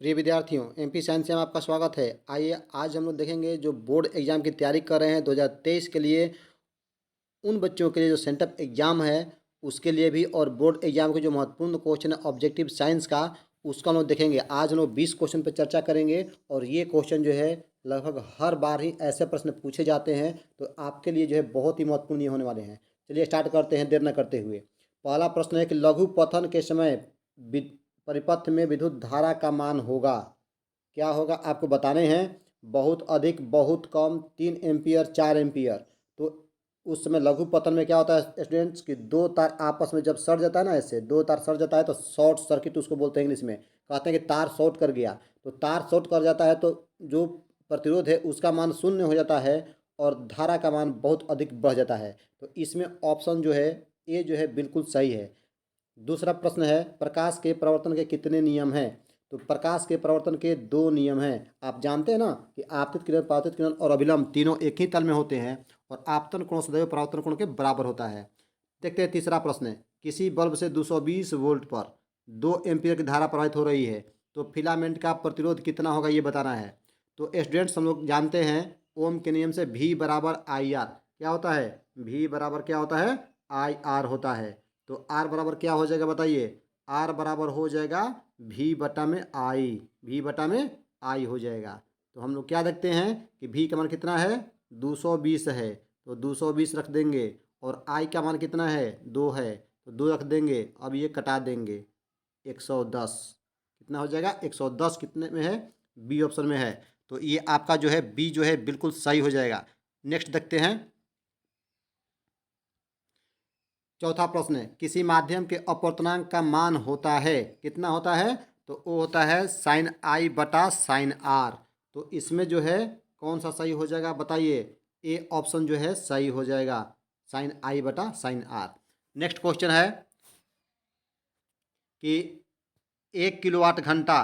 प्रिय विद्यार्थियों, MP science में आपका स्वागत है। आइए आज हम लोग देखेंगे जो बोर्ड एग्जाम की तैयारी कर रहे हैं 2023 के लिए, उन बच्चों के लिए जो सेंटअप एग्जाम है उसके लिए भी, और बोर्ड एग्जाम के जो महत्वपूर्ण क्वेश्चन है ऑब्जेक्टिव साइंस का, उसका हम लोग देखेंगे। आज हम लोग 20 क्वेश्चन पर चर्चा करेंगे और ये क्वेश्चन जो है लगभग हर बार ही ऐसे प्रश्न पूछे जाते हैं, तो आपके लिए जो है बहुत ही महत्वपूर्ण ये होने वाले हैं। चलिए स्टार्ट करते हैं देर न करते हुए। पहला प्रश्न है कि लघु पतन के समय परिपथ में विद्युत धारा का मान होगा। क्या होगा आपको बताने हैं। बहुत अधिक, बहुत कम, 3 एम्पियर, 4 एम्पियर। तो उस समय लघु पतन में क्या होता है स्टूडेंट्स कि दो तार आपस में जब सड़ जाता है ना, ऐसे दो तार सड़ जाता है तो शॉर्ट सर्किट उसको बोलते हैं इंग्लिश में। कहते हैं कि तार शॉर्ट कर गया, तो तार शॉर्ट कर जाता है तो जो प्रतिरोध है उसका मान शून्य हो जाता है और धारा का मान बहुत अधिक बढ़ जाता है। तो इसमें ऑप्शन जो है ए जो है बिल्कुल सही है। दूसरा प्रश्न है प्रकाश के प्रवर्तन के कितने नियम हैं। तो प्रकाश के प्रवर्तन के 2 नियम हैं। आप जानते हैं ना कि आपतित किरण, परावर्तित किरण और अभिलंब तीनों एक ही तल में होते हैं और आपतन कोण सदैव परावर्तन कोण के बराबर होता है। देखते हैं तीसरा प्रश्न है, किसी बल्ब से 220 वोल्ट पर 2 एम्पियर की धारा प्रवाहित हो रही है, तो फिलामेंट का प्रतिरोध कितना होगा ये बताना है। तो स्टूडेंट्स हम लोग जानते हैं ओम के नियम से V बराबर आई आर। क्या होता है V बराबर क्या होता है आई आर होता है। तो R बराबर क्या हो जाएगा बताइए। R बराबर हो जाएगा V बटा में आई, V बटा में आई हो जाएगा। तो हम लोग क्या देखते हैं कि V का मान कितना है 220 है, तो 220 रख देंगे और I का मान कितना है 2 है, तो 2 रख देंगे। अब ये कटा देंगे 110, कितना हो जाएगा 110 कितने में है बी ऑप्शन में है। तो ये आपका जो है बी जो है बिल्कुल सही हो जाएगा। नेक्स्ट देखते हैं चौथा प्रश्न है, किसी माध्यम के अपवर्तनांक का मान होता है, कितना होता है, तो वो होता है साइन आई बटा साइन आर। तो इसमें जो है कौन सा सही हो जाएगा बताइए। ए ऑप्शन जो है सही हो जाएगा, साइन आई बटा साइन आर। नेक्स्ट क्वेश्चन है कि 1 किलोवाट घंटा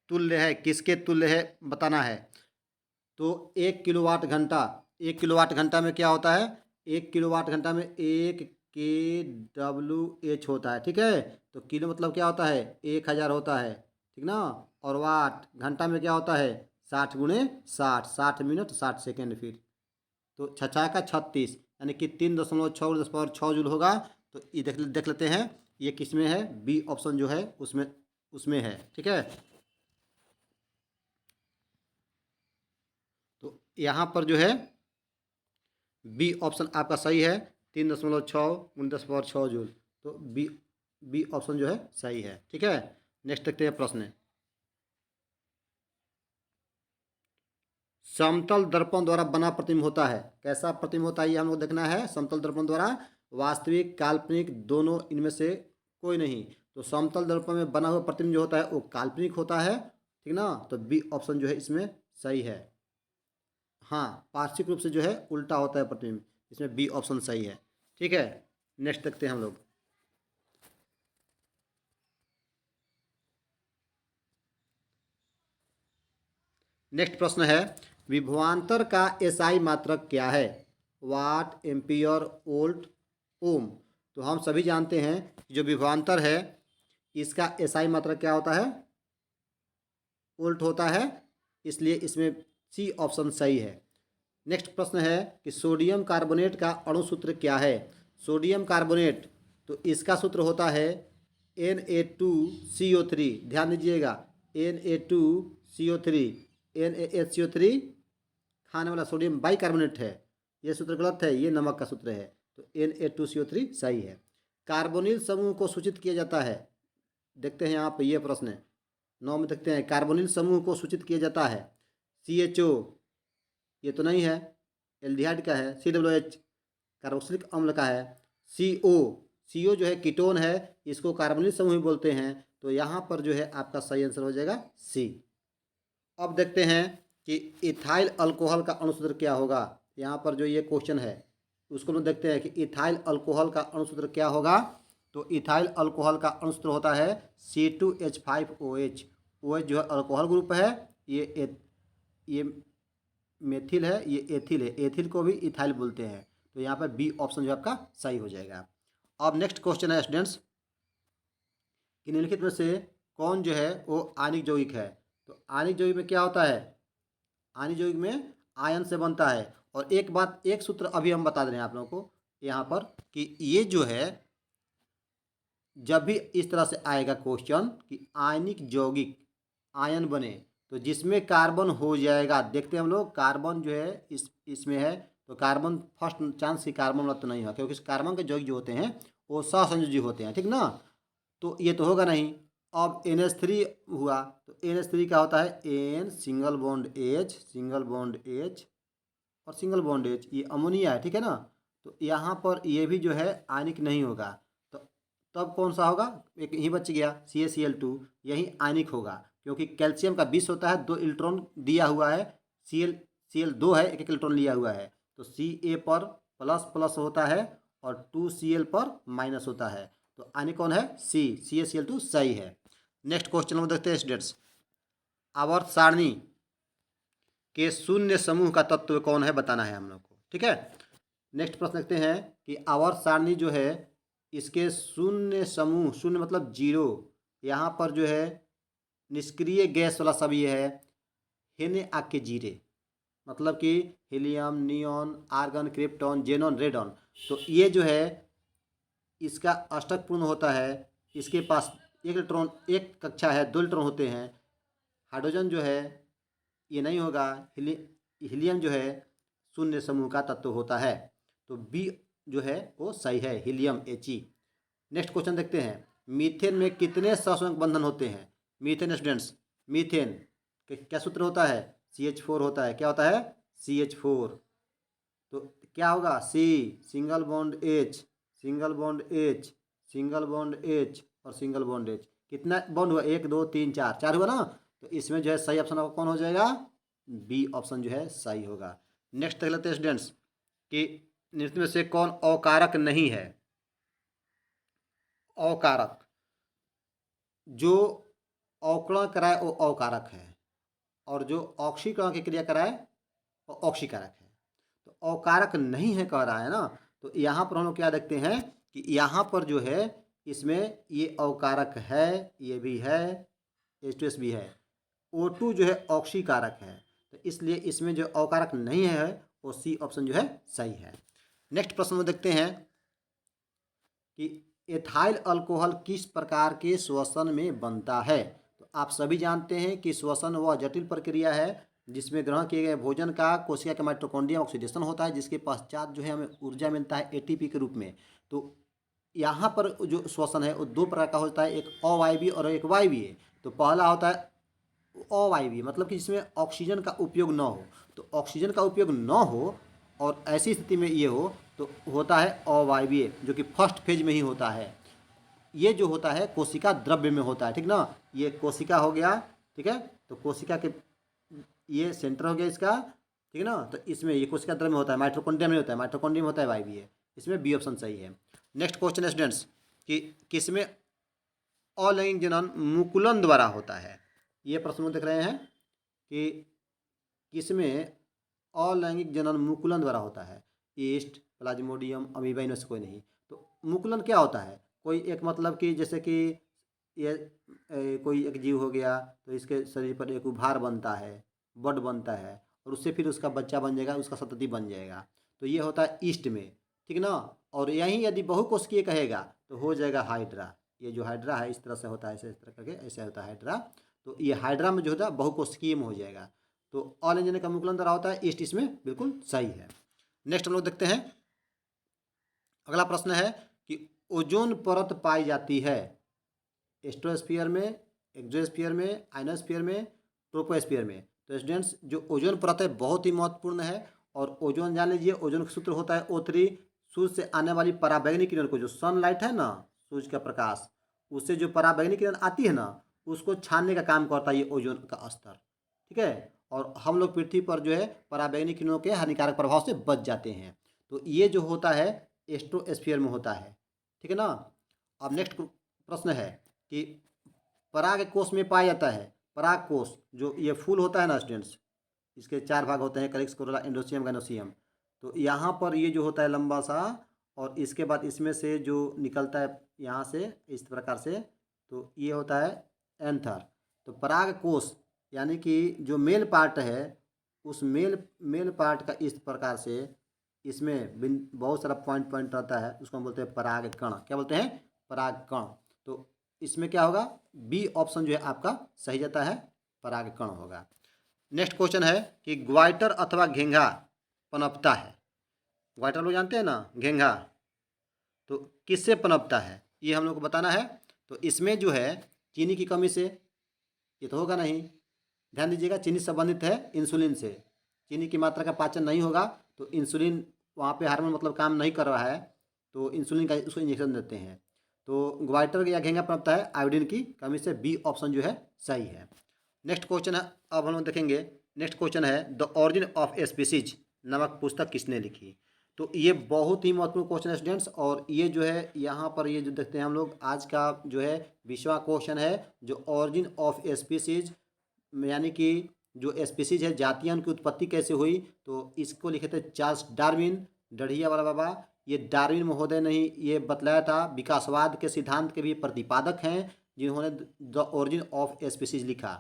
तुल्य है, किसके तुल्य है बताना है। तो 1 किलोवाट घंटा, 1 किलोवाट घंटा में क्या होता है, 1 किलोवाट घंटा में 1 KWH होता है, ठीक है। तो किलो मतलब क्या होता है 1000 होता है, ठीक ना। और वाट घंटा में क्या होता है 60 × 60, 60 मिनट 60 सेकेंड। फिर तो छछा का 36, यानी कि 3.6 जूल होगा। तो ये देख लेते हैं ये किस में है, बी ऑप्शन जो है उसमें उसमें है, ठीक है। तो यहाँ पर जो है बी ऑप्शन आपका सही है, 3.6 × 10⁻6 जूल। तो बी ऑप्शन जो है सही है, ठीक है। नेक्स्ट देखते हैं प्रश्न, समतल दर्पण द्वारा बना प्रतिबिंब होता है, कैसा प्रतिबिंब होता है ये हम लोग देखना है। समतल दर्पण द्वारा वास्तविक, काल्पनिक, दोनों, इनमें से कोई नहीं। तो समतल दर्पण में बना हुआ प्रतिबिंब जो होता है वो काल्पनिक होता है, ठीक ना। तो बी ऑप्शन जो है इसमें सही है। हाँ, पार्श्विक रूप से जो है उल्टा होता है प्रतिबिंब, इसमें बी ऑप्शन सही है, ठीक है। नेक्स्ट देखते हैं हम लोग, नेक्स्ट प्रश्न है विभवांतर का एसआई मात्रक क्या है। वाट, एम्पियर, वोल्ट, ओम। तो हम सभी जानते हैं कि जो विभवांतर है इसका एसआई मात्रक क्या होता है, वोल्ट होता है, इसलिए इसमें सी ऑप्शन सही है। नेक्स्ट प्रश्न है कि सोडियम कार्बोनेट का अणु सूत्र क्या है। सोडियम कार्बोनेट, तो इसका सूत्र होता है Na2CO3। ध्यान दीजिएगा Na2CO3, NaHCO3 खाने वाला सोडियम बाइकार्बोनेट है, ये सूत्र गलत है, ये नमक का सूत्र है। तो Na2CO3 सही है। कार्बोनिल समूह को सूचित किया जाता है, देखते हैं यहाँ पे ये प्रश्न है 9 में, देखते हैं कार्बोनिल समूह को सूचित किया जाता है। CHO ये तो नहीं है, एल्डिहाइड का है। COOH कार्बोक्सिलिक अम्ल का है। CO जो है कीटोन है, इसको कार्बोनिल समूह बोलते हैं। तो यहाँ पर जो है आपका सही आंसर हो जाएगा सी। अब देखते हैं कि इथाइल अल्कोहल का अणुसूत्र क्या होगा। यहाँ पर जो ये क्वेश्चन है उसको हम देखते हैं कि इथाइल अल्कोहल का अणुसूत्र क्या होगा। तो इथाइल अल्कोहल का अणुसूत्र होता है C2H5OH। OH जो है अल्कोहल ग्रुप है, ये मेथिल है, ये एथिल है, एथिल को भी इथाइल बोलते हैं। तो यहाँ पर बी ऑप्शन जो आपका सही हो जाएगा। अब नेक्स्ट क्वेश्चन है स्टूडेंट्स कि निम्नलिखित में से कौन जो है वो आयनिक यौगिक है। तो आयनिक यौगिक में क्या होता है, आयनिक यौगिक में आयन से बनता है। और एक बात, एक सूत्र अभी हम बता दे रहे हैं आप लोगों को यहाँ पर कि ये जो है जब भी इस तरह से आएगा क्वेश्चन कि आयनिक यौगिक आयन बने, तो जिसमें कार्बन हो जाएगा, देखते हैं हम लोग कार्बन जो है इसमें है, तो कार्बन फर्स्ट चांस की कार्बन वाला तो नहीं है, क्योंकि कार्बन के यौगिक जो होते हैं वो सहसंयोजी होते हैं, ठीक ना। तो ये तो होगा नहीं। अब NH3 हुआ, तो NH3 क्या होता है, N single bond H, single bond H और सिंगल बॉन्ड H, ये अमोनिया है, ठीक है ना। तो यहाँ पर ये भी जो है आयनिक नहीं होगा। तो तब कौन सा होगा, एक यही बच गया CaCl2, यही आयनिक होगा, क्योंकि कैल्शियम का 20 होता है, 2 इलेक्ट्रॉन दिया हुआ है, Cl2 है, एक एक इलेक्ट्रॉन लिया हुआ है, तो Ca पर प्लस प्लस होता है और 2Cl पर माइनस होता है। तो आयनिक कौन है, CaCl2 सही है। नेक्स्ट क्वेश्चन हम देखते हैं स्टूडेंट्स, आवर्त सारणी के शून्य समूह का तत्व कौन है बताना है हम लोग को, ठीक है। नेक्स्ट प्रश्न देखते हैं कि आवर्त सारणी जो है इसके शून्य समूह, शून्य मतलब जीरो, यहाँ पर जो है निष्क्रिय गैस वाला सब ये है हेने आके जीरे, मतलब कि helium, neon, argon, krypton, xenon, radon. तो ये जो है इसका अष्टक पूर्ण होता है, इसके पास एक इलेक्ट्रॉन, एक कक्षा है, 2 इलेक्ट्रॉन होते हैं। हाइड्रोजन जो है ये नहीं होगा, हीलियम जो है शून्य समूह का तत्व होता है। तो बी जो है वो सही है, हीलियम He। नेक्स्ट क्वेश्चन देखते हैं, मीथेन में कितने ससंयोजक बंधन होते हैं। मीथेन स्टूडेंट्स, मीथेन क्या सूत्र होता है, CH4 होता है, क्या होता है, CH4। तो क्या होगा, C single bond H, single bond H, single bond H और सिंगल बॉन्ड H। कितना बॉन्ड हुआ, 1 2 3 4, 4 हुआ ना। तो इसमें जो है सही ऑप्शन कौन हो जाएगा, बी ऑप्शन जो है सही होगा। नेक्स्ट देख लेते हैं स्टूडेंट्स कि निम्न में से कौन अकारक नहीं है। अकारक, जो अवकरण कराए वो अकारक है, और जो ऑक्सीकरण की क्रिया कराए वो ऑक्सीकारक है। तो अकारक नहीं है कह रहा है ना। तो यहाँ पर हम लोग क्या देखते हैं कि यहाँ पर जो है इसमें ये अकारक है, ये भी है, H2S भी है, O2 जो है ऑक्सीकारक है। तो इसलिए इसमें जो अकारक नहीं है वो सी ऑप्शन जो है सही है। नेक्स्ट प्रश्न में देखते हैं कि एथाइल अल्कोहल किस प्रकार के श्वसन में बनता है। तो आप सभी जानते हैं कि श्वसन वह जटिल प्रक्रिया है जिसमें ग्रहण किए गए भोजन का कोशिका के माइटोकॉन्ड्रिया ऑक्सीडेशन होता है, जिसके पश्चात जो है हमें ऊर्जा मिलता है ATP के रूप में। तो यहाँ पर जो श्वसन है वो 2 प्रकार का होता है, एक अवायवीय और एक वायवीय। तो पहला होता है अवायवीय, मतलब कि जिसमें ऑक्सीजन का उपयोग न हो। तो ऑक्सीजन का उपयोग न हो और ऐसी स्थिति में ये हो तो होता है अवायवीय, जो कि फर्स्ट फेज में ही होता है। ये जो होता है कोशिका द्रव्य में होता है, ठीक ना। ये कोशिका हो गया, ठीक है। तो कोशिका के ये सेंटर हो गया इसका, ठीक है ना। तो इसमें ये कोशिका द्रव्य में होता है, माइटोकॉन्ड्रिया में होता है, माइटोकॉन्ड्रिया में होता है वायवीय। इसमें बी ऑप्शन सही है। नेक्स्ट क्वेश्चन स्टूडेंट्स कि किसमें अलैंगिक जनन मुकुलन द्वारा होता है। ये प्रश्न देख रहे हैं कि किसमें अलैंगिक जनन मुकुलन द्वारा होता है। ईस्ट, प्लाज्मोडियम, अमीबा, इनमें से कोई नहीं। तो मुकुलन क्या होता है, कोई एक मतलब कि जैसे कि ये कोई एक जीव हो गया तो इसके शरीर पर एक उभार बनता है, बड बनता है, और उससे फिर उसका बच्चा बन जाएगा, उसका संतति बन जाएगा। तो ये होता है ईस्ट में, ठीक ना। और यहीं यदि बहुकोशिकीय कहेगा तो हो जाएगा हाइड्रा। ये जो हाइड्रा है इस तरह से होता है, ऐसे इस तरह करके ऐसे होता है हाइड्रा। तो ये हाइड्रा में जो होता है बहुकोशिकीय में हो जाएगा। तो अलैंगिक का मुकुलन द्वारा होता है, ईस्ट इसमें बिल्कुल सही है। नेक्स्ट हम लोग देखते हैं, अगला प्रश्न है कि ओजोन परत पाई जाती है स्ट्रोस्फीयर में, एक्सोस्फीयर में, आयनोस्फीयर में, ट्रोपोस्फीयर में। तो स्टूडेंट्स जो ओजोन परत है बहुत ही महत्वपूर्ण है। और ओजोन जान लीजिए, ओजोन का सूत्र होता है O3। सूर्य से आने वाली पराबैंगनी किरण को, जो सनलाइट है ना, सूर्य का प्रकाश, उससे जो पराबैंगनी किरण आती है ना उसको छानने का काम करता है ये ओजोन का स्तर, ठीक है। और हम लोग पृथ्वी पर जो है पराबैंगनी किरणों के हानिकारक प्रभाव से बच जाते हैं। तो ये जो होता है स्ट्रोस्फीयर में होता है, ठीक है ना। अब नेक्स्ट प्रश्न है कि पराग कोष में पाया जाता है। पराग कोष जो ये फूल होता है ना स्टूडेंट्स, इसके 4 भाग होते हैं, कलिक्स, कोरोला, एंडोसियम, गाइनोसियम। तो यहाँ पर ये जो होता है लंबा सा, और इसके बाद इसमें से जो निकलता है यहाँ से इस प्रकार से, तो ये होता है एंथर। तो पराग कोश यानी कि जो मेल पार्ट है उस मेल पार्ट का इस प्रकार से इसमें बहुत सारा पॉइंट रहता है, उसको हम बोलते हैं पराग कण। क्या बोलते हैं? पराग कण। तो इसमें क्या होगा? बी ऑप्शन जो है आपका सही जाता है, पराग कण होगा। नेक्स्ट क्वेश्चन है कि ग्वाइटर अथवा घेंघा पनपता है। ग्वाइटर लोग जानते हैं ना, घेंघा, तो किससे पनपता है ये हम लोग को बताना है। तो इसमें जो है चीनी की कमी से, ये तो होगा नहीं। ध्यान दीजिएगा, चीनी संबंधित है इंसुलिन से। चीनी की मात्रा का पाचन नहीं होगा तो इंसुलिन वहाँ पे हार्मोन मतलब काम नहीं कर रहा है, तो इंसुलिन का उसको इंजेक्शन देते हैं। तो ग्वाइटर या घेंघा पनपता है आयोडीन की कमी से। बी ऑप्शन जो है सही है। नेक्स्ट क्वेश्चन है, अब हम लोग देखेंगे। नेक्स्ट क्वेश्चन है द ऑरिजिन ऑफ स्पीसीज नामक पुस्तक किसने लिखी। तो ये बहुत ही महत्वपूर्ण क्वेश्चन है स्टूडेंट्स, और ये जो है यहाँ पर ये जो देखते हैं हम लोग आज का जो है 20वां क्वेश्चन है, जो ऑरिजिन ऑफ स्पीसीज यानी कि जो स्पीसीज है जातियां उनकी उत्पत्ति कैसे हुई, तो इसको लिखे थे चार्ल्स डार्विन, डढ़िया वाला बाबा। ये डार्विन महोदय ने ही ये बतलाया था, विकासवाद के सिद्धांत के भी प्रतिपादक हैं जिन्होंने द ओरिजिन ऑफ स्पीसीज लिखा।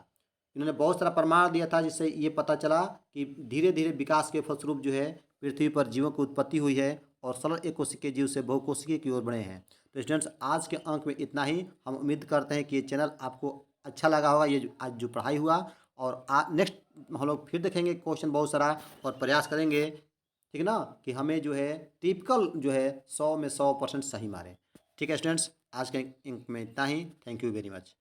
इन्होंने बहुत सारा प्रमाण दिया था जिससे ये पता चला कि धीरे धीरे विकास के फलस्वरूप जो है पृथ्वी पर जीवों की उत्पत्ति हुई है और सरल एक कोशिकीय जीव से बहुकोशिकीय की ओर बढ़े हैं। तो स्टूडेंट्स आज के अंक में इतना ही। हम उम्मीद करते हैं कि ये चैनल आपको अच्छा लगा होगा, ये आज जो पढ़ाई हुआ। और नेक्स्ट हम लोग फिर देखेंगे क्वेश्चन बहुत सारा और प्रयास करेंगे, ठीक है ना, कि हमें जो है टिपिकल जो है 100 में 100% सही मारे। ठीक है स्टूडेंट्स, आज के अंक में इतना ही। Thank you very much.